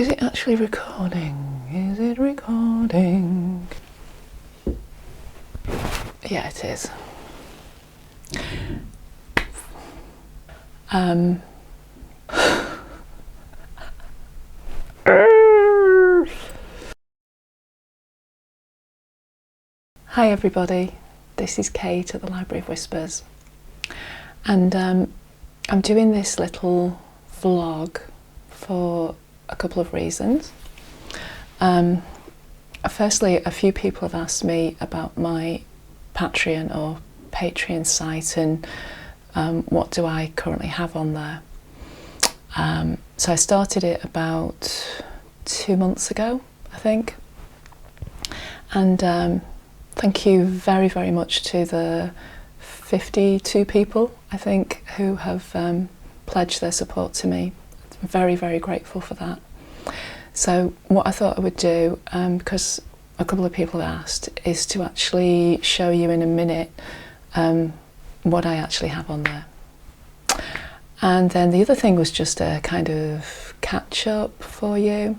Is it actually recording? Is it recording? Yeah, it is. Hi everybody, this is Kate at the Library of Whispers, and I'm doing this little vlog for a couple of reasons. Firstly, a few people have asked me about my Patreon site and what do I currently have on there. So I started it about 2 months ago, I think, and thank you very, very much to the 52 people, I think, who have pledged their support to me. I'm very, very grateful for that. So what I thought I would do, because a couple of people have asked, is to actually show you in a minute what I actually have on there. And then the other thing was just a kind of catch up for you.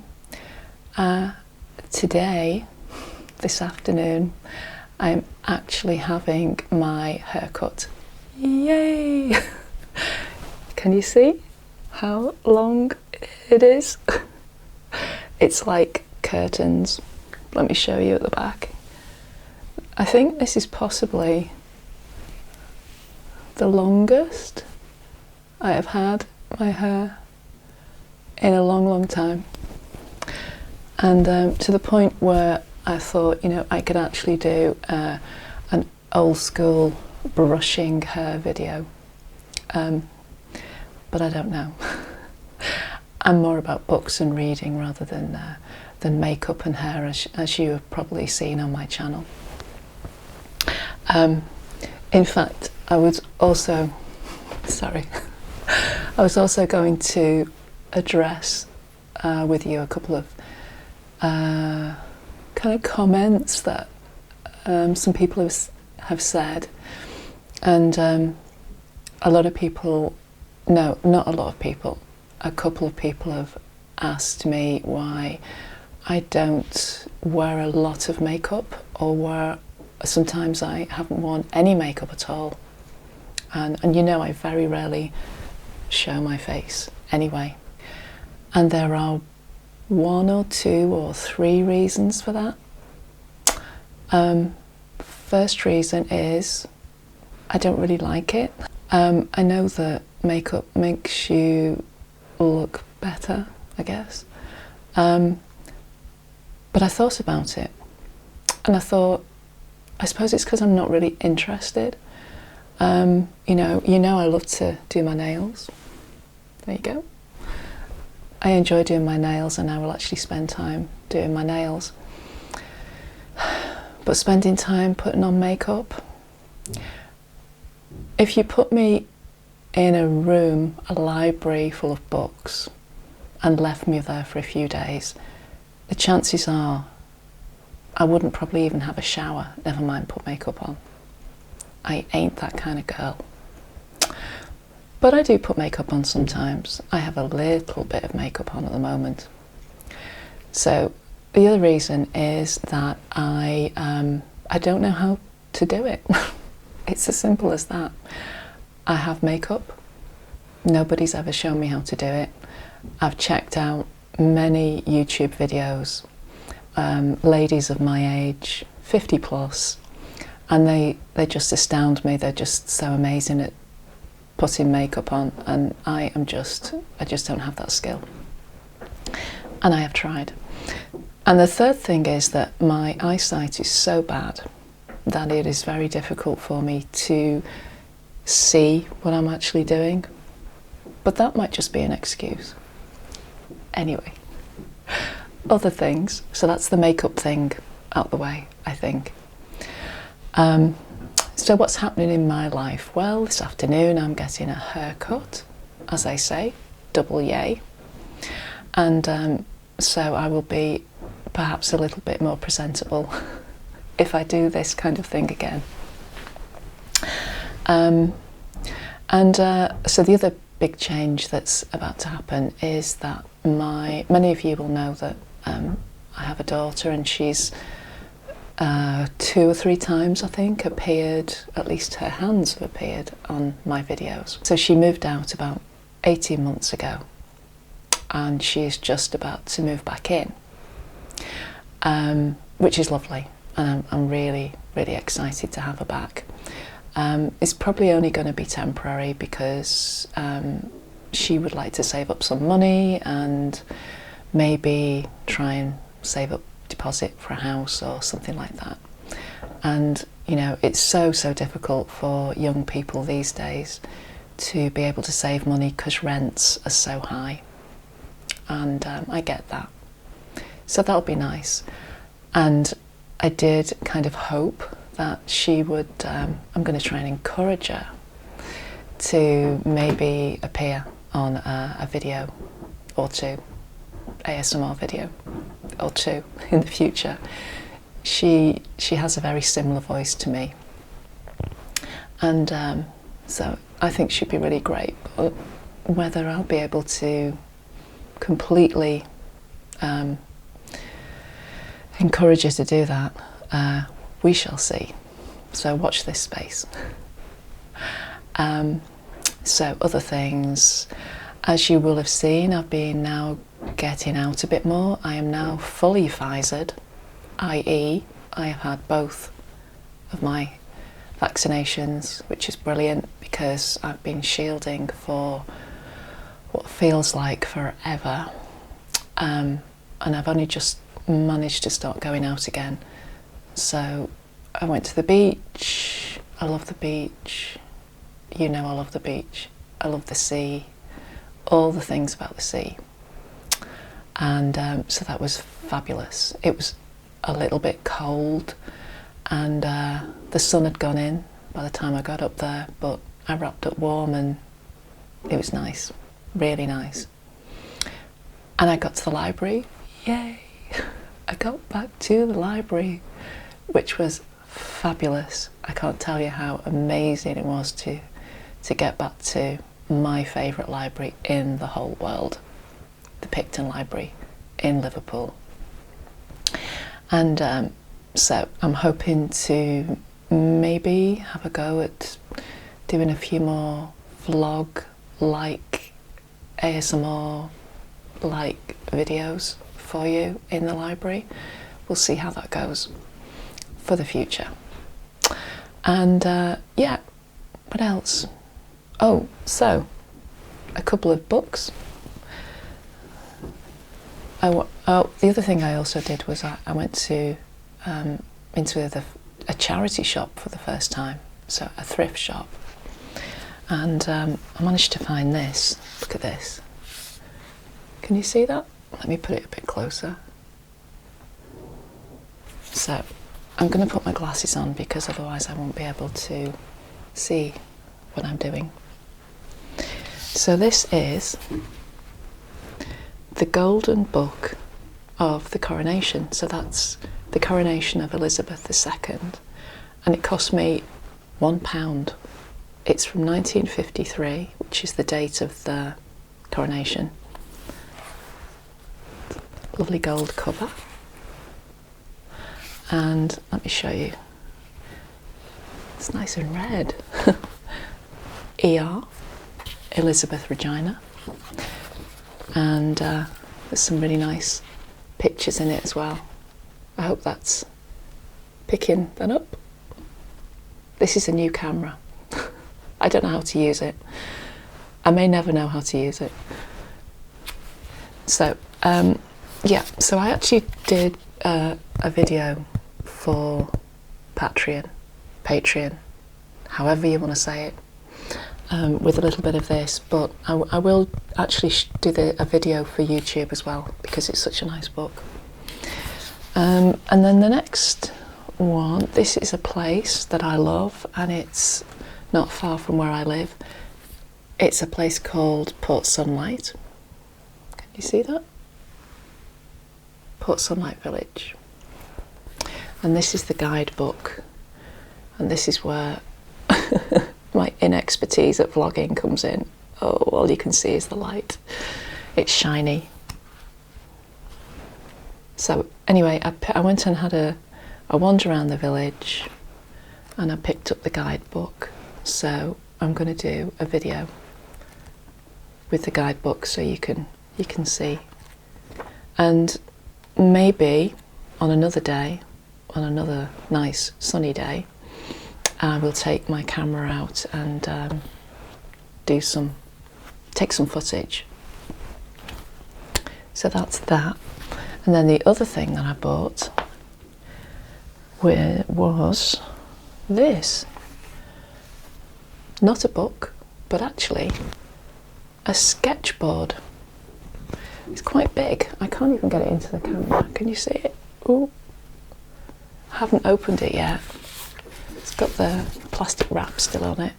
Today, this afternoon, I'm actually having my haircut. Yay! Can you see how long it is? It's like curtains. Let me show you at the back. I think this is possibly the longest I have had my hair in a long, long time. And to the point where I thought, you know, I could actually do an old school brushing hair video, but I don't know. I'm more about books and reading rather than makeup and hair, as you have probably seen on my channel. In fact, I was also going to address with you a couple of kind of comments that some people have said, and a lot of people, no, not a lot of people, a couple of people have asked me why I don't wear a lot of makeup, or sometimes I haven't worn any makeup at all, and you know, I very rarely show my face anyway, and there are 1 or 2 or 3 reasons for that. First reason is I don't really like it. I know that makeup makes you look better, I guess, but I thought about it, and I thought, I suppose it's because I'm not really interested. You know I love to do my nails. There you go. I enjoy doing my nails, and I will actually spend time doing my nails. But spending time putting on makeup, if you put me in a room, a library full of books, and left me there for a few days, the chances are I wouldn't probably even have a shower, never mind put makeup on. I ain't that kind of girl. But I do put makeup on sometimes. I have a little bit of makeup on at the moment. So the other reason is that I don't know how to do it. It's as simple as that. I have makeup. Nobody's ever shown me how to do it. I've checked out many YouTube videos, ladies of my age, 50 plus, and they just astound me. They're just so amazing at putting makeup on, and I just don't have that skill, and I have tried. And the third thing is that my eyesight is so bad that it is very difficult for me to see what I'm actually doing, but that might just be an excuse. Anyway, other things, so that's the makeup thing out the way, I think. So what's happening in my life? Well, this afternoon I'm getting a haircut, as I say, double yay. And so I will be perhaps a little bit more presentable if I do this kind of thing again. So the other big change that's about to happen is that many of you will know that I have a daughter, and she's 2 or 3 times, I think, appeared, at least her hands have appeared on my videos. So she moved out about 18 months ago, and she's just about to move back in, which is lovely, and I'm really, really excited to have her back. It's probably only going to be temporary because she would like to save up some money and maybe try and save up deposit for a house or something like that. And you know, it's so difficult for young people these days to be able to save money because rents are so high, and I get that, so that'll be nice. And I did kind of hope that she would, I'm going to try and encourage her to maybe appear on a video or 2, ASMR video or 2 in the future. She has a very similar voice to me, and so I think she'd be really great. But whether I'll be able to completely encourage her to do that, we shall see. So watch this space. So other things, as you will have seen, I've been now getting out a bit more. I am now fully Pfizered, i.e. I have had both of my vaccinations, which is brilliant because I've been shielding for what feels like forever, and I've only just managed to start going out again. So I went to the beach. I love the beach. You know, I love the beach. I love the sea, all the things about the sea. And so that was fabulous. It was a little bit cold, and the sun had gone in by the time I got up there, but I wrapped up warm and it was nice, really nice. And I got to the library. Yay! I got back to the library, which was fabulous. I can't tell you how amazing it was to get back to my favourite library in the whole world, the Picton Library in Liverpool. And so I'm hoping to maybe have a go at doing a few more vlog-like, ASMR-like videos for you in the library. We'll see how that goes for the future. And yeah, what else? Oh, so a couple of books. The other thing I also did was I went to into a charity shop for the first time, so a thrift shop, and I managed to find this. Look at this. Can you see that? Let me put it a bit closer. So I'm going to put my glasses on because otherwise I won't be able to see what I'm doing. So this is the Golden Book of the Coronation. So that's the coronation of Elizabeth II, and it cost me £1. It's from 1953, which is the date of the coronation. Lovely gold cover. And let me show you. It's nice and red. ER, Elizabeth Regina. And there's some really nice pictures in it as well. I hope that's picking that up. This is a new camera. I don't know how to use it. I may never know how to use it. So, yeah, so I actually did a video for Patreon, however you want to say it, with a little bit of this, but I will actually do a video for YouTube as well because it's such a nice book. And then the next one, this is a place that I love and it's not far from where I live. It's a place called Port Sunlight. Can you see that? Port Sunlight Village. And this is the guidebook, and this is where my inexpertise at vlogging comes in. Oh, all you can see is the light. It's shiny, So anyway, I went and had a wander around the village, and I picked up the guidebook. So I'm going to do a video with the guidebook so you can see. And maybe on another day, on another nice sunny day, I will take my camera out and take some footage. So that's that. And then the other thing that I bought was this. Not a book, but actually a sketchboard. It's quite big. I can't even get it into the camera. Can you see it? Ooh. I haven't opened it yet. It's got the plastic wrap still on it.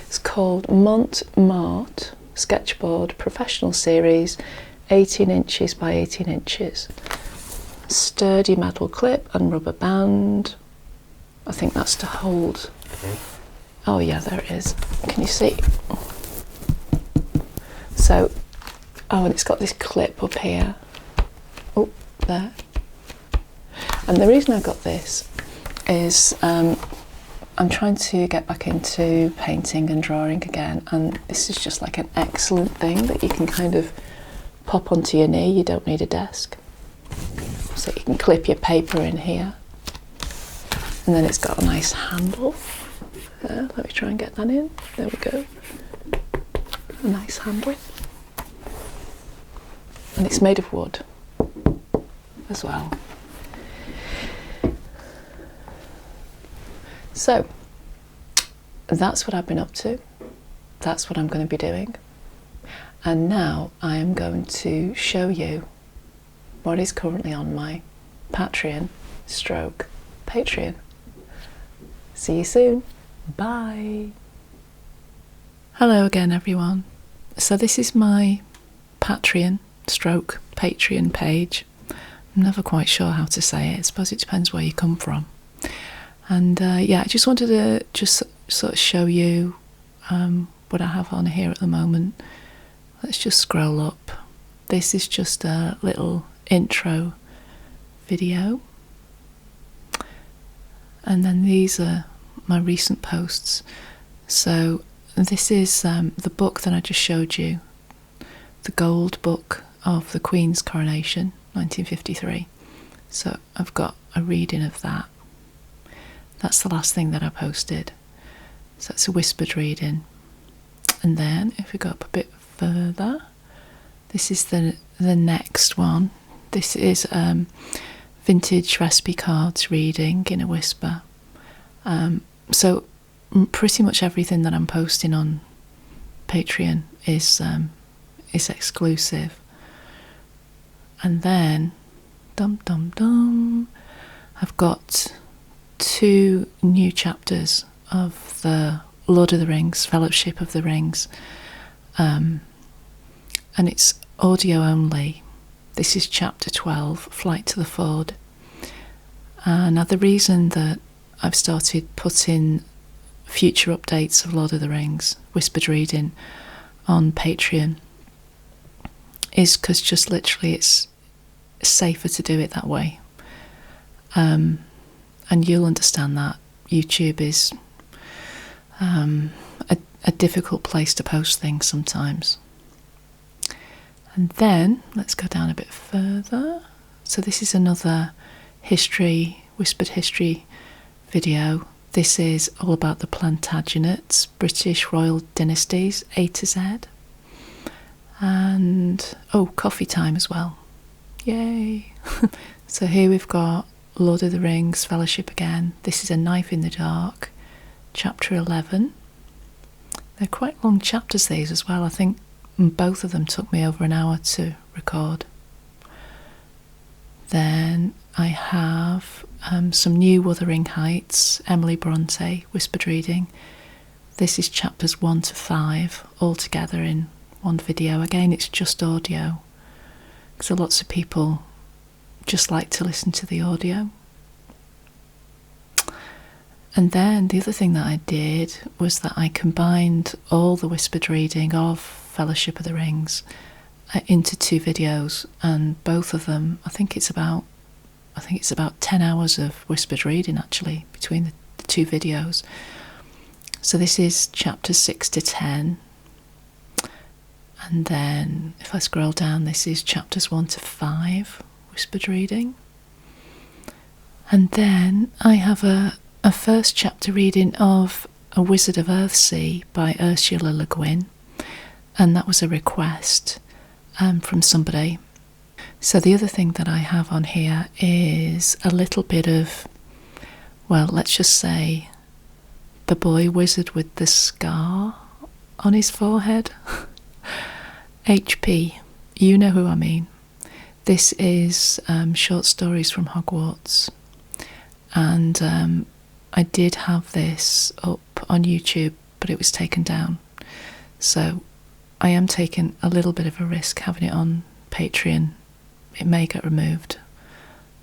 It's called Montmartre Sketchboard Professional Series, 18 inches by 18 inches. Sturdy metal clip and rubber band. I think that's to hold. Oh yeah, there it is. Can you see? So, oh, and it's got this clip up here. Oh, there. And the reason I got this is I'm trying to get back into painting and drawing again, and this is just like an excellent thing that you can kind of pop onto your knee. You don't need a desk. So you can clip your paper in here. And then it's got a nice handle. Let me try and get that in. There we go. A nice handle. And it's made of wood as well. So that's what I've been up to. That's what I'm going to be doing. And now I am going to show you what is currently on my Patreon / Patreon. See you soon. Bye. Hello again, everyone. So this is my Patreon / Patreon page. I'm never quite sure how to say it. I suppose it depends where you come from. And yeah, I just wanted to just sort of show you what I have on here at the moment. Let's just scroll up. This is just a little intro video. And then these are my recent posts. So this is the book that I just showed you, the gold book of the Queen's coronation, 1953. So I've got a reading of that. That's the last thing that I posted. So it's a whispered reading. And then if we go up a bit further, this is the next one. This is vintage recipe cards reading in a whisper. So pretty much everything that I'm posting on Patreon is exclusive. And then I've got 2 new chapters of the Lord of the Rings, Fellowship of the Rings, and it's audio only. This is chapter 12, Flight to the Ford. Now the reason that I've started putting future updates of Lord of the Rings, whispered reading, on Patreon is because just literally it's safer to do it that way. And you'll understand that YouTube is a difficult place to post things sometimes. And then let's go down a bit further. So this is another whispered history video. This is all about the Plantagenets, British royal dynasties, A to Z. And coffee time as well. Yay! So here we've got Lord of the Rings, Fellowship again. This is A Knife in the Dark, chapter 11. They're quite long chapters, these as well. I think both of them took me over an hour to record. Then I have some new Wuthering Heights, Emily Bronte, whispered reading. This is chapters 1 to 5, all together in one video. Again, it's just audio, because lots of people just like to listen to the audio. And then the other thing that I did was that I combined all the whispered reading of Fellowship of the Rings into 2 videos, and both of them, I think it's about 10 hours of whispered reading actually between the 2 videos. So this is chapters 6 to 10, and then if I scroll down, this is chapters 1 to 5 whispered reading. And then I have a first chapter reading of A Wizard of Earthsea by Ursula Le Guin, and that was a request from somebody. So the other thing that I have on here is a little bit of, well, let's just say the boy wizard with the scar on his forehead. HP, you know who I mean. This is short stories from Hogwarts, and I did have this up on YouTube, but it was taken down. So I am taking a little bit of a risk having it on Patreon. It may get removed.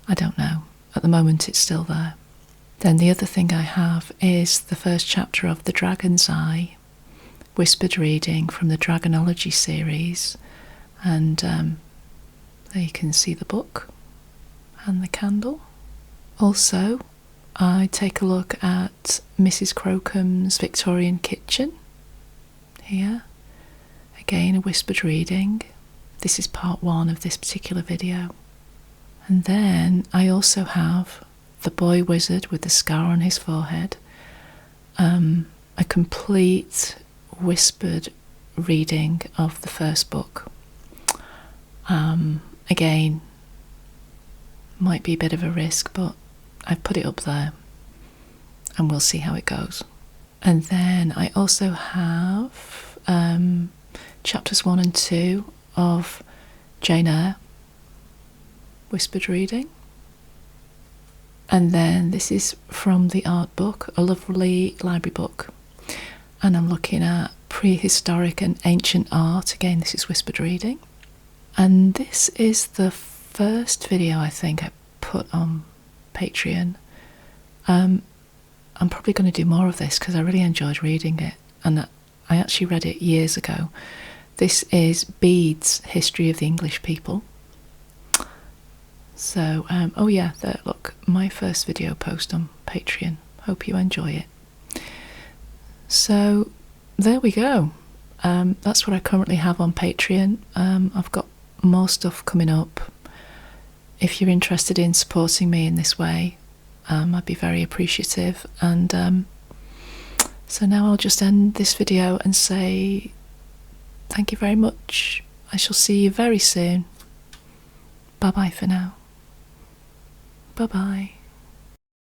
I don't know. At the moment it's still there. Then the other thing I have is the first chapter of The Dragon's Eye, whispered reading from the Dragonology series. And there you can see the book and the candle. Also, I take a look at Mrs. Crocombe's Victorian Kitchen here. Again, a whispered reading. This is part 1 of this particular video. And then I also have The Boy Wizard with the Scar on his forehead, a complete whispered reading of the first book. Again, might be a bit of a risk, but I've put it up there and we'll see how it goes. And then I also have chapters 1 and 2 of Jane Eyre, whispered reading. And then this is from the art book, a lovely library book, and I'm looking at prehistoric and ancient art. Again, this is whispered reading. And this is the first video I think I put on Patreon. I'm probably going to do more of this because I really enjoyed reading it, and I actually read it years ago. This is Bede's History of the English People. So, oh yeah, there, look, my first video post on Patreon. Hope you enjoy it. So, there we go. That's what I currently have on Patreon. I've got more stuff coming up. If you're interested in supporting me in this way, I'd be very appreciative. And so now I'll just end this video and say thank you very much. I shall see you very soon. Bye bye for now. Bye bye.